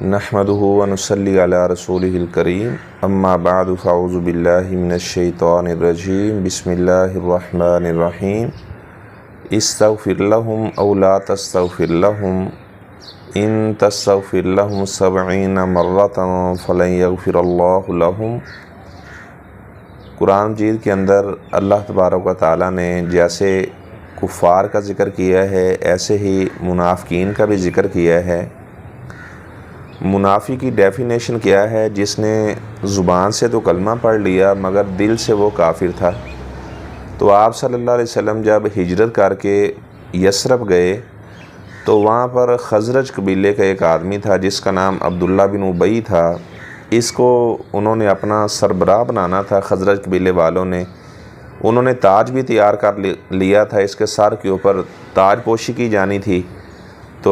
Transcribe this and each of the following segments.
نحمدہ ونصلی علی رسولہ الکریم اما بعد فاعوذ باللہ من الشیطان الرجیم بسم اللہ الرحمن الرحیم استغفر لهم او لا تستغفر لهم ان تستغفر لهم 70 مرۃ فلن یغفر اللہ لهم۔ قرآن مجید کے اندر اللہ تبارک و تعالیٰ نے جیسے کفار کا ذکر کیا ہے ایسے ہی منافقین کا بھی ذکر کیا ہے۔ منافق کی ڈیفینیشن کیا ہے؟ جس نے زبان سے تو کلمہ پڑھ لیا مگر دل سے وہ کافر تھا۔ تو آپ صلی اللہ علیہ وسلم جب ہجرت کر کے یثرب گئے تو وہاں پر خزرج قبیلے کا ایک آدمی تھا جس کا نام عبداللہ بن ابی تھا۔ اس کو انہوں نے اپنا سربراہ بنانا تھا۔ خزرج قبیلے والوں نے انہوں نے تاج بھی تیار کر لیا تھا، اس کے سر کے اوپر تاج پوشی کی جانی تھی۔ تو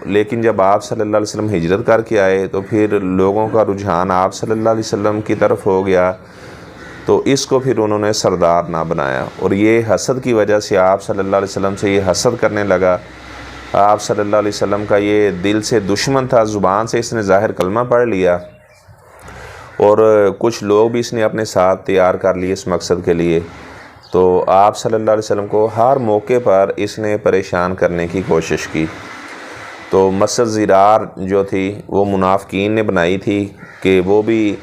لیکن جب آپ صلی اللہ علیہ وسلم ہجرت کر کے آئے تو پھر لوگوں کا رجحان آپ صلی اللہ علیہ وسلم کی طرف ہو گیا، تو اس کو پھر انہوں نے سردار نہ بنایا، اور یہ حسد کی وجہ سے آپ صلی اللہ علیہ وسلم سے یہ حسد کرنے لگا۔ آپ صلی اللہ علیہ وسلم کا یہ دل سے دشمن تھا، زبان سے اس نے ظاہر کلمہ پڑھ لیا، اور کچھ لوگ بھی اس نے اپنے ساتھ تیار کر لیے اس مقصد کے لیے۔ تو آپ صلی اللہ علیہ وسلم کو ہر موقع پر اس نے پریشان کرنے کی کوشش کی۔ تو مسجد زرار جو تھی وہ منافقین نے بنائی تھی کہ وہ بھی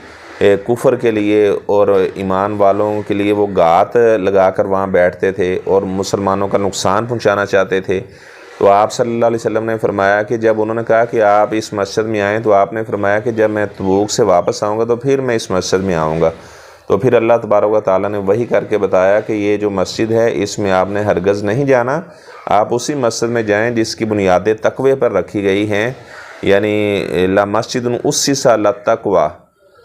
کفر کے لیے اور ایمان والوں کے لیے وہ گات لگا کر وہاں بیٹھتے تھے اور مسلمانوں کا نقصان پہنچانا چاہتے تھے۔ تو آپ صلی اللہ علیہ وسلم نے فرمایا کہ جب انہوں نے کہا کہ آپ اس مسجد میں آئیں، تو آپ نے فرمایا کہ جب میں تبوک سے واپس آؤں گا تو پھر میں اس مسجد میں آؤں گا۔ تو پھر اللہ تبارک و تعالیٰ نے وحی کر کے بتایا کہ یہ جو مسجد ہے اس میں آپ نے ہرگز نہیں جانا، آپ اسی مسجد میں جائیں جس کی بنیادیں تقوی پر رکھی گئی ہیں، یعنی لا مسجد اسس علی التقوی،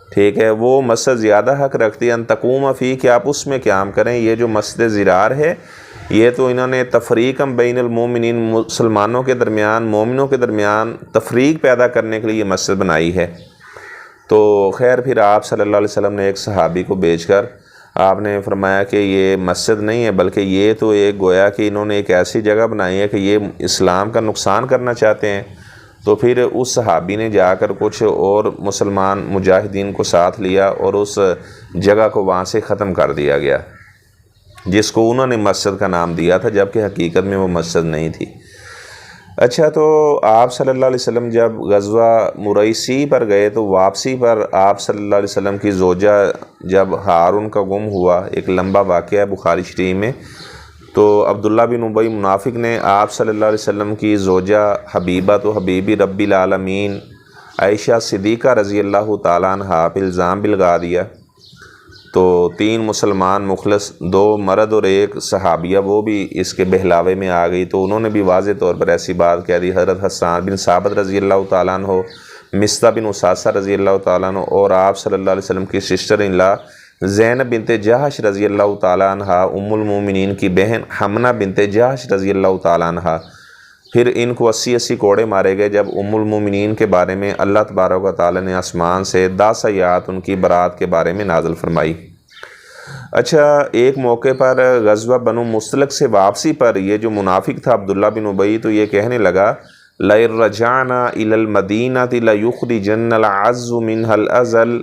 ٹھیک ہے، وہ مسجد زیادہ حق رکھتی ہے ان تقوم فیہ کہ آپ اس میں قیام کریں۔ یہ جو مسجد زرار ہے یہ تو انہوں نے تفریقا بین المومنین، مسلمانوں کے درمیان، مومنوں کے درمیان تفریق پیدا کرنے کے لیے یہ مسجد بنائی ہے۔ تو خیر پھر آپ صلی اللہ علیہ وسلم نے ایک صحابی کو بھیج کر آپ نے فرمایا کہ یہ مسجد نہیں ہے بلکہ یہ تو ایک گویا کہ انہوں نے ایک ایسی جگہ بنائی ہے کہ یہ اسلام کا نقصان کرنا چاہتے ہیں۔ تو پھر اس صحابی نے جا کر کچھ اور مسلمان مجاہدین کو ساتھ لیا اور اس جگہ کو وہاں سے ختم کر دیا گیا، جس کو انہوں نے مسجد کا نام دیا تھا جبکہ حقیقت میں وہ مسجد نہیں تھی۔ اچھا، تو آپ صلی اللہ علیہ وسلم جب غزوہ مریسی پر گئے تو واپسی پر آپ صلی اللہ علیہ وسلم کی زوجہ جب ہارون کا گم ہوا، ایک لمبا واقعہ ہے بخاری شریف میں، تو عبداللہ بن ابی منافق نے آپ صلی اللہ علیہ وسلم کی زوجہ حبیبہ تو حبیبی رب العالمین عائشہ صدیقہ رضی اللہ تعالیٰ عنہا پہ الزام بھی لگا دیا۔ تو 3 مسلمان مخلص، 2 مرد اور 1 صحابیہ، وہ بھی اس کے بہلاوے میں آ گئی۔ تو انہوں نے بھی واضح طور پر ایسی بات کہہ دی۔ حضرت حسان بن ثابت رضی اللہ تعالیٰ عنہ، مصطح بن اساسہ رضی اللہ تعالیٰ عنہ، اور آپ صلی اللہ علیہ وسلم کی سسٹر ان لا زینب بنت جہش رضی اللہ تعالیٰ عنہ، ام المومنین کی بہن حمنہ بنت جہش رضی اللہ تعالیٰ عنہ، پھر ان کو 80 کوڑے مارے گئے جب ام المومنین کے بارے میں اللہ تبارک و تعالیٰ نے آسمان سے 10 آیات ان کی برات کے بارے میں نازل فرمائی۔ اچھا، ایک موقع پر غزوہ بنو مستلق سے واپسی پر یہ جو منافق تھا عبداللہ بن ابی، تو یہ کہنے لگا لَئِن رَجَعْنَا إِلَى الْمَدِينَةِ لَيُخْرِجَنَّ الْأَعَزُّ مِنْهَا الْأَذَلَّ،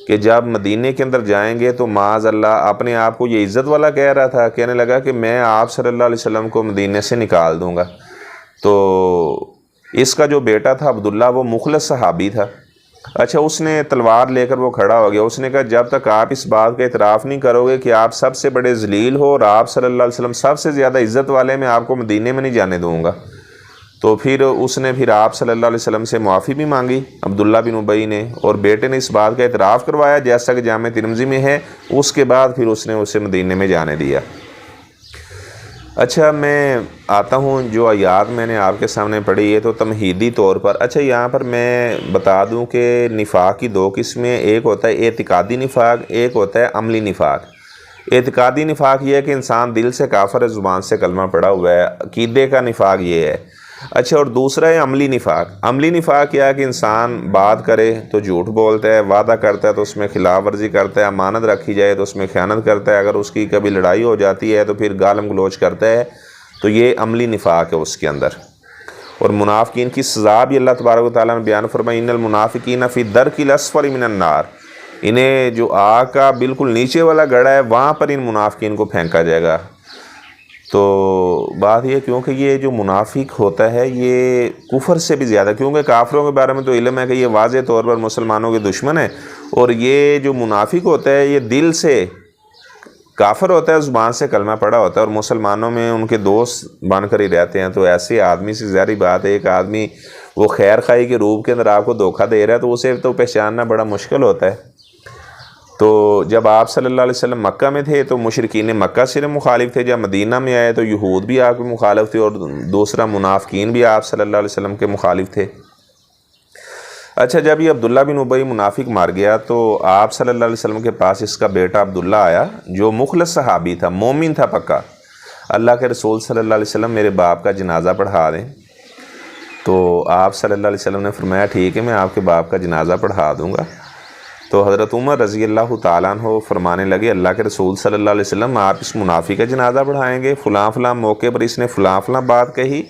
کہ جب مدینے کے اندر جائیں گے تو معاذ اللہ اپنے آپ کو یہ عزت والا کہہ رہا تھا، کہنے لگا کہ میں آپ صلی اللہ علیہ وسلم کو مدینے سے نکال دوں گا۔ تو اس کا جو بیٹا تھا عبداللہ وہ مخلص صحابی تھا۔ اچھا، اس نے تلوار لے کر وہ کھڑا ہو گیا۔ اس نے کہا جب تک آپ اس بات کا اعتراف نہیں کرو گے کہ آپ سب سے بڑے ذلیل ہو اور آپ صلی اللہ علیہ وسلم سب سے زیادہ عزت والے، میں آپ کو مدینے میں نہیں جانے دوں گا۔ تو پھر اس نے پھر آپ صلی اللہ علیہ وسلم سے معافی بھی مانگی عبداللہ بن ابی نے، اور بیٹے نے اس بات کا اعتراف کروایا جیسا کہ جامع ترمذی میں ہے۔ اس کے بعد پھر اس نے اسے مدینے میں جانے دیا۔ اچھا، میں آتا ہوں جو آیات میں نے آپ کے سامنے پڑھی ہے تو تمہیدی طور پر، اچھا یہاں پر میں بتا دوں کہ نفاق کی 2 قسمیں، ایک ہوتا ہے اعتقادی نفاق، ایک ہوتا ہے عملی نفاق۔ اعتقادی نفاق یہ ہے کہ انسان دل سے کافر ہے، زبان سے کلمہ پڑھا ہوا ہے، عقیدے کا نفاق یہ ہے۔ اچھا، اور دوسرا ہے عملی نفاق۔ عملی نفاق کیا ہے کہ انسان بات کرے تو جھوٹ بولتا ہے، وعدہ کرتا ہے تو اس میں خلاف ورزی کرتا ہے، امانت رکھی جائے تو اس میں خیانت کرتا ہے، اگر اس کی کبھی لڑائی ہو جاتی ہے تو پھر گالم گلوچ کرتا ہے۔ تو یہ عملی نفاق ہے اس کے اندر۔ اور منافقین کی سزا بھی اللہ تبارک و تعالیٰ نے بیان فرمائی، ان المنافقین فی الدرک الاسفل من النار، انہیں جو آگ کا بالکل نیچے والا گڑھا ہے وہاں پر ان منافقین کو پھینکا جائے گا۔ تو بات یہ کیونکہ یہ جو منافق ہوتا ہے یہ کفر سے بھی زیادہ، کیونکہ کافروں کے بارے میں تو علم ہے کہ یہ واضح طور پر مسلمانوں کے دشمن ہے، اور یہ جو منافق ہوتا ہے یہ دل سے کافر ہوتا ہے، زبان سے کلمہ پڑھا ہوتا ہے، اور مسلمانوں میں ان کے دوست بن کر ہی رہتے ہیں۔ تو ایسے آدمی سے ظاہری بات ہے، ایک آدمی وہ خیر خواہی کے روپ کے اندر آپ کو دھوکہ دے رہا ہے تو اسے تو پہچاننا بڑا مشکل ہوتا ہے۔ تو جب آپ صلی اللہ علیہ وسلم مکہ میں تھے تو مشرکین مکہ سے مخالف تھے، جب مدینہ میں آئے تو یہود بھی آپ کے مخالف تھے، اور دوسرا منافقین بھی آپ صلی اللہ علیہ وسلم کے مخالف تھے۔ اچھا، جب یہ عبداللہ بن ابی منافق مار گیا تو آپ صلی اللہ علیہ وسلم کے پاس اس کا بیٹا عبداللہ آیا، جو مخلص صحابی تھا، مومن تھا پکا۔ اللہ کے رسول صلی اللہ علیہ وسلم میرے باپ کا جنازہ پڑھا دیں۔ تو آپ صلی اللہ علیہ وسلم نے فرمایا ٹھیک ہے، میں آپ کے باپ کا جنازہ پڑھا دوں گا۔ تو حضرت عمر رضی اللہ تعالیٰ عنہ فرمانے لگے، اللہ کے رسول صلی اللہ علیہ وسلم آپ اس منافق کا جنازہ پڑھائیں گے، فلاں فلاں موقع پر اس نے فلاں فلاں بات کہی،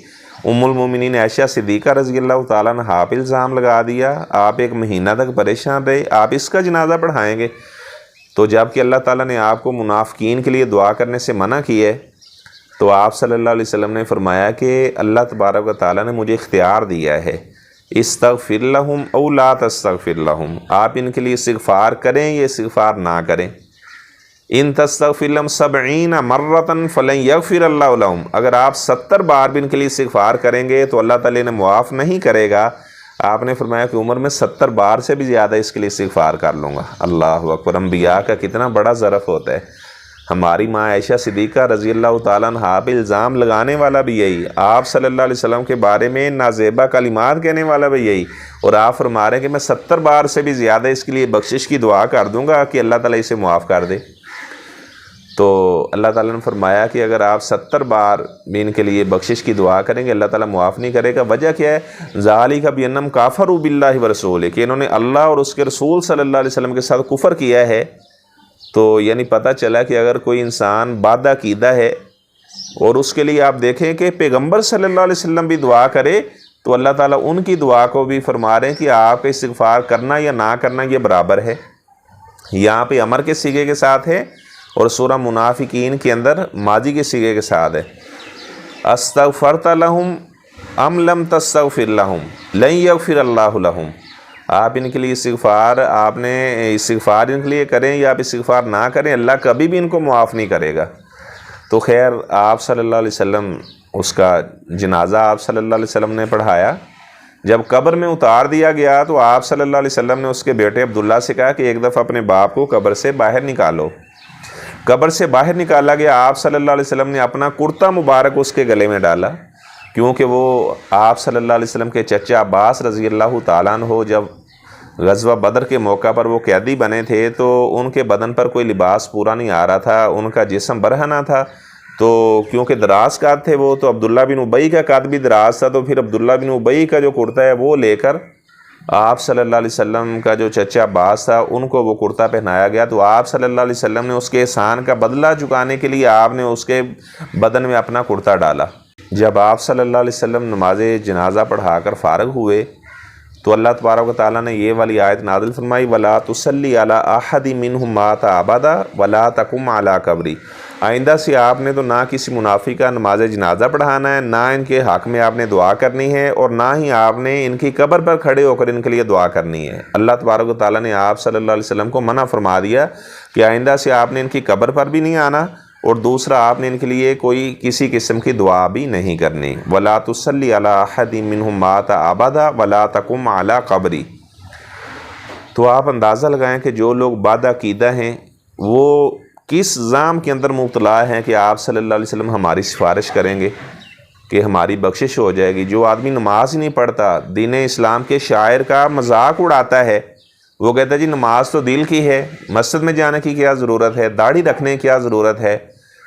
ام المومنین عائشہ صدیقہ رضی اللہ تعالیٰ عنہ آپ الزام لگا دیا، آپ ایک مہینہ تک پریشان رہے، آپ اس کا جنازہ پڑھائیں گے۔ تو جب کہ اللہ تعالیٰ نے آپ کو منافقین کے لیے دعا کرنے سے منع کی ہے، تو آپ صلی اللہ علیہ وسلم نے فرمایا کہ اللہ تبارک و تعالیٰ نے مجھے اختیار دیا ہے، استغفر لہم او لا تستغفر لہم، آپ ان کے لیے استغفار کریں یا استغفار نہ کریں۔ ان تستغفر لہم 70 مرۃ فلن یغفر اللہ لہم، اگر آپ 70 بار بھی ان کے لیے استغفار کریں گے تو اللہ تعالیٰ نے معاف نہیں کرے گا۔ آپ نے فرمایا کہ عمر میں 70 بار سے بھی زیادہ اس کے لیے استغفار کر لوں گا۔ اللہ اکبر، انبیاء کا کتنا بڑا ظرف ہوتا ہے۔ ہماری ماں عائشہ صدیقہ رضی اللہ تعالیٰ عنہا پہ الزام لگانے والا بھی یہی، آپ صلی اللہ علیہ وسلم کے بارے میں نازیبہ کلمات کہنے والا بھی یہی، اور آپ فرما رہے ہیں کہ میں 70 بار سے بھی زیادہ اس کے لیے بخشش کی دعا کر دوں گا کہ اللہ تعالیٰ اسے معاف کر دے۔ تو اللہ تعالیٰ نے فرمایا کہ اگر آپ 70 بار بھی ان کے لیے بخشش کی دعا کریں گے اللہ تعالیٰ معاف نہیں کرے گا۔ وجہ کیا ہے؟ ذالک بأنہم کافروا باللہ ورسولہ، کہ انہوں نے اللہ اور اس کے رسول صلی اللہ علیہ وسلم کے ساتھ کفر کیا ہے۔ تو یعنی پتہ چلا کہ اگر کوئی انسان بد عقیدہ ہے اور اس کے لیے آپ دیکھیں کہ پیغمبر صلی اللہ علیہ وسلم بھی دعا کرے تو اللہ تعالیٰ ان کی دعا کو بھی فرما رہے ہیں کہ آپ استغفار کرنا یا نہ کرنا یہ برابر ہے۔ یہاں پہ امر کے صیغے کے ساتھ ہے اور سورہ منافقین کے اندر ماضی کے صیغے کے ساتھ ہے۔ استغفرت لہم ام لم تستغفر لہم لن یغفر اللہ لہم، آپ ان کے لیے استغفار، آپ نے استغفار ان کے لیے کریں یا آپ استغفار نہ کریں، اللہ کبھی بھی ان کو معاف نہیں کرے گا۔ تو خیر آپ صلی اللہ علیہ وسلم اس کا جنازہ آپ صلی اللہ علیہ وسلم نے پڑھایا۔ جب قبر میں اتار دیا گیا تو آپ صلی اللہ علیہ وسلم نے اس کے بیٹے عبداللہ سے کہا کہ ایک دفعہ اپنے باپ کو قبر سے باہر نکالو۔ قبر سے باہر نکالا گیا، آپ صلی اللہ علیہ وسلم نے اپنا کرتا مبارک اس کے گلے میں ڈالا، کیونکہ وہ آپ صلی اللہ علیہ وسلم کے چچا عباس رضی اللہ تعالیٰ عنہ جب غزوہ بدر کے موقع پر وہ قیدی بنے تھے تو ان کے بدن پر کوئی لباس پورا نہیں آ رہا تھا، ان کا جسم برہنہ تھا، تو کیونکہ دراز قد تھے وہ، تو عبداللہ بن ابی کا قد بھی دراز تھا، تو پھر عبداللہ بن ابی کا جو کرتا ہے وہ لے کر آپ صلی اللہ علیہ وسلم کا جو چچا عباس تھا ان کو وہ کرتا پہنایا گیا۔ تو آپ صلی اللہ علیہ وسلم نے اس کے احسان کا بدلہ چکانے کے لیے آپ نے اس کے بدن میں اپنا کرتا ڈالا۔ جب آپ صلی اللہ علیہ وسلم نماز جنازہ پڑھا کر فارغ ہوئے تو اللہ تبارک و تعالیٰ نے یہ والی آیت نازل فرمائی، وَلَا تُصَلِّ عَلَىٰ أَحَدٍ مِّنْهُمْ مَاتَ أَبَدًا وَلَا تَقُمْ عَلَىٰ قَبْرِهِ، آئندہ سے آپ نے تو نہ کسی منافق کا نماز جنازہ پڑھانا ہے، نہ ان کے حق میں آپ نے دعا کرنی ہے، اور نہ ہی آپ نے ان کی قبر پر کھڑے ہو کر ان کے لیے دعا کرنی ہے۔ اللہ تبارک و تعالیٰ نے آپ صلی اللہ علیہ وسلم کو منع فرما دیا کہ آئندہ سے آپ نے ان کی قبر پر بھی نہیں آنا، اور دوسرا آپ نے ان کے لیے کوئی کسی قسم کی دعا بھی نہیں کرنی۔ وَلَا تُصَلِّ عَلَىٰ أَحَدٍ مِّنْهُمْ مَاتَ أَبَدًا وَلَا تَقُمْ عَلَىٰ قَبْرِهِ۔ تو آپ اندازہ لگائیں کہ جو لوگ بد عقیدہ ہیں وہ کس ظام کے اندر مبتلا ہیں کہ آپ صلی اللہ علیہ وسلم ہماری سفارش کریں گے کہ ہماری بخشش ہو جائے گی۔ جو آدمی نماز ہی نہیں پڑھتا، دین اسلام کے شاعر کا مذاق اڑاتا ہے، وہ کہتا ہے جی نماز تو دل کی ہے، مسجد میں جانے کی کیا ضرورت ہے، داڑھی رکھنے کی کیا ضرورت ہے،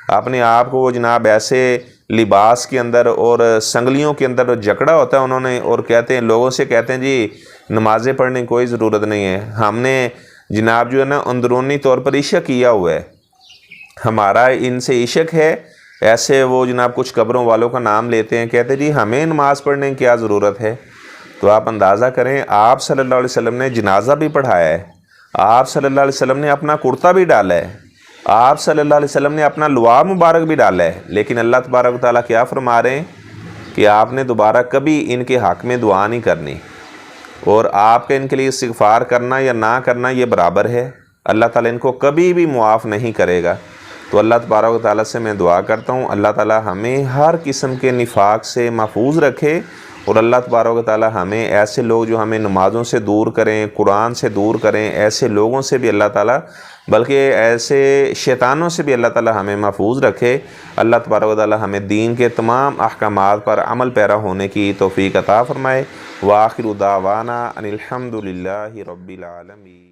اپنے آپ کو وہ جناب ایسے لباس کے اندر اور سنگلیوں کے اندر جکڑا ہوتا ہے انہوں نے، اور کہتے ہیں لوگوں سے کہتے ہیں جی نمازیں پڑھنے کی کوئی ضرورت نہیں ہے، ہم نے جناب جو ہے نا اندرونی طور پر عشق کیا ہوا ہے، ہمارا ان سے عشق ہے، ایسے وہ جناب کچھ قبروں والوں کا نام لیتے ہیں، کہتے جی ہمیں نماز پڑھنے کی کیا ضرورت ہے۔ تو آپ اندازہ کریں، آپ صلی اللہ علیہ وسلم نے جنازہ بھی پڑھایا ہے، آپ صلی اللہ علیہ وسلم نے اپنا کرتا بھی ڈالا ہے، آپ صلی اللہ علیہ وسلم نے اپنا لعاب مبارک بھی ڈالا ہے، لیکن اللہ تبارک و تعالیٰ کیا فرما رہے ہیں کہ آپ نے دوبارہ کبھی ان کے حق میں دعا نہیں کرنی، اور آپ کے ان کے لیے استغفار کرنا یا نہ کرنا یہ برابر ہے، اللہ تعالیٰ ان کو کبھی بھی معاف نہیں کرے گا۔ تو اللہ تبارک و تعالیٰ سے میں دعا کرتا ہوں اللہ تعالیٰ ہمیں ہر قسم کے نفاق سے محفوظ رکھے، اور اللہ تبارک و تعالیٰ ہمیں ایسے لوگ جو ہمیں نمازوں سے دور کریں، قرآن سے دور کریں، ایسے لوگوں سے بھی اللہ تعالیٰ، بلکہ ایسے شیطانوں سے بھی اللہ تعالیٰ ہمیں محفوظ رکھے۔ اللہ تبارک و تعالیٰ ہمیں دین کے تمام احکامات پر عمل پیرا ہونے کی توفیق عطا فرمائے۔ وآخر دعوانا ان الحمد للہ رب العالمین۔